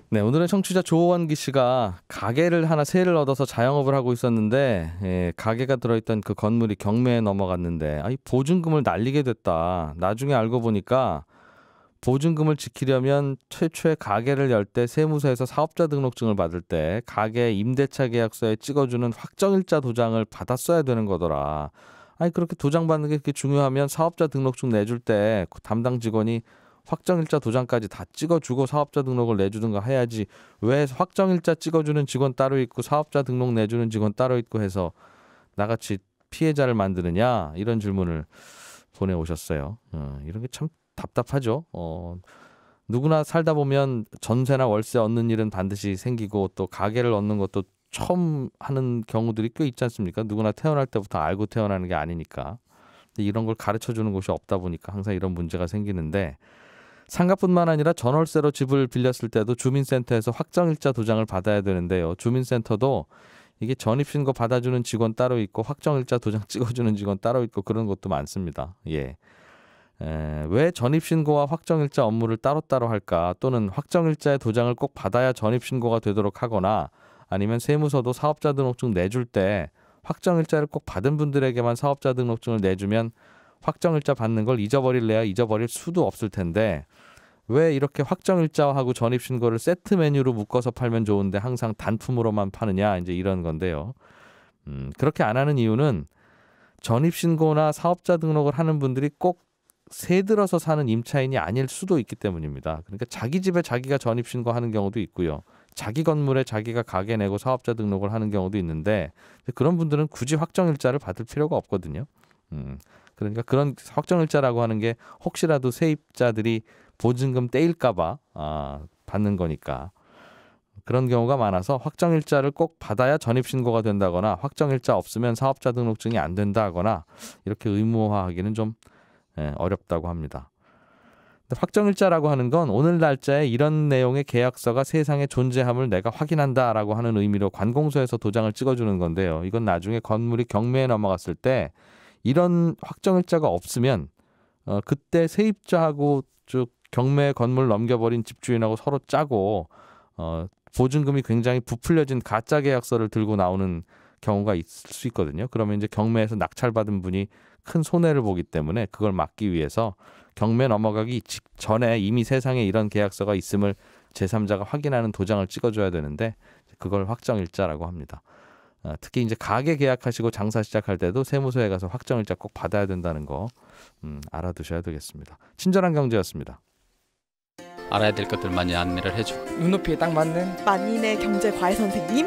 네, 오늘은 청취자 조원기 씨가 가게를 하나 세를 얻어서 자영업을 하고 있었는데 가게가 들어있던 그 건물이 경매에 넘어갔는데 이 보증금을 날리게 됐다. 나중에 알고 보니까 보증금을 지키려면 최초에 가게를 열 때 세무서에서 사업자 등록증을 받을 때 가게 임대차 계약서에 찍어주는 확정일자 도장을 받았어야 되는 거더라. 그렇게 도장 받는 게 그렇게 중요하면 사업자 등록증 내줄 때 그 담당 직원이 확정일자 도장까지 다 찍어주고 사업자 등록을 내주든가 해야지. 왜 확정일자 찍어주는 직원 따로 있고 사업자 등록 내주는 직원 따로 있고 해서 나같이 피해자를 만드느냐, 이런 질문을 보내오셨어요. 이런 게 참 답답하죠. 누구나 살다 보면 전세나 월세 얻는 일은 반드시 생기고 또 가게를 얻는 것도 처음 하는 경우들이 꽤 있지 않습니까? 누구나 태어날 때부터 알고 태어나는 게 아니니까. 근데 이런 걸 가르쳐 주는 곳이 없다 보니까 항상 이런 문제가 생기는데, 상가뿐만 아니라 전월세로 집을 빌렸을 때도 주민센터에서 확정일자 도장을 받아야 되는데요. 주민센터도 이게 전입신고 받아주는 직원 따로 있고 확정일자 도장 찍어주는 직원 따로 있고 그런 것도 많습니다. 예. 왜 전입신고와 확정일자 업무를 따로따로 할까? 또는 확정일자의 도장을 꼭 받아야 전입신고가 되도록 하거나, 아니면 세무서도 사업자 등록증 내줄 때 확정일자를 꼭 받은 분들에게만 사업자 등록증을 내주면 확정일자 받는 걸 잊어버릴래야 잊어버릴 수도 없을 텐데, 왜 이렇게 확정일자하고 전입신고를 세트 메뉴로 묶어서 팔면 좋은데 항상 단품으로만 파느냐, 이제 이런 건데요. 그렇게 안 하는 이유는 전입신고나 사업자 등록을 하는 분들이 꼭 새 들어서 사는 임차인이 아닐 수도 있기 때문입니다. 그러니까 자기 집에 자기가 전입신고하는 경우도 있고요. 자기 건물에 자기가 가게 내고 사업자 등록을 하는 경우도 있는데, 그런 분들은 굳이 확정일자를 받을 필요가 없거든요. 그러니까 그런 확정일자라고 하는 게 혹시라도 세입자들이 보증금 떼일까봐 받는 거니까. 그런 경우가 많아서 확정일자를 꼭 받아야 전입신고가 된다거나 확정일자 없으면 사업자 등록증이 안 된다거나 이렇게 의무화하기는 좀 어렵다고 합니다. 확정일자라고 하는 건 오늘 날짜에 이런 내용의 계약서가 세상에 존재함을 내가 확인한다라고 하는 의미로 관공서에서 도장을 찍어주는 건데요. 이건 나중에 건물이 경매에 넘어갔을 때 이런 확정일자가 없으면 그때 세입자하고 쭉 경매 건물 넘겨버린 집주인하고 서로 짜고 보증금이 굉장히 부풀려진 가짜 계약서를 들고 나오는 경우가 있을 수 있거든요. 그러면 이제 경매에서 낙찰받은 분이 큰 손해를 보기 때문에 그걸 막기 위해서 경매 넘어가기 직전에 이미 세상에 이런 계약서가 있음을 제3자가 확인하는 도장을 찍어줘야 되는데, 그걸 확정일자라고 합니다. 특히 이제 가게 계약하시고 장사 시작할 때도 세무서에 가서 확정일자 꼭 받아야 된다는 거 알아두셔야 되겠습니다. 친절한 경제였습니다. 알아야 될 것들 많이 안내를 해주고 눈높이에 딱 맞는 만인의 경제 과외 선생님.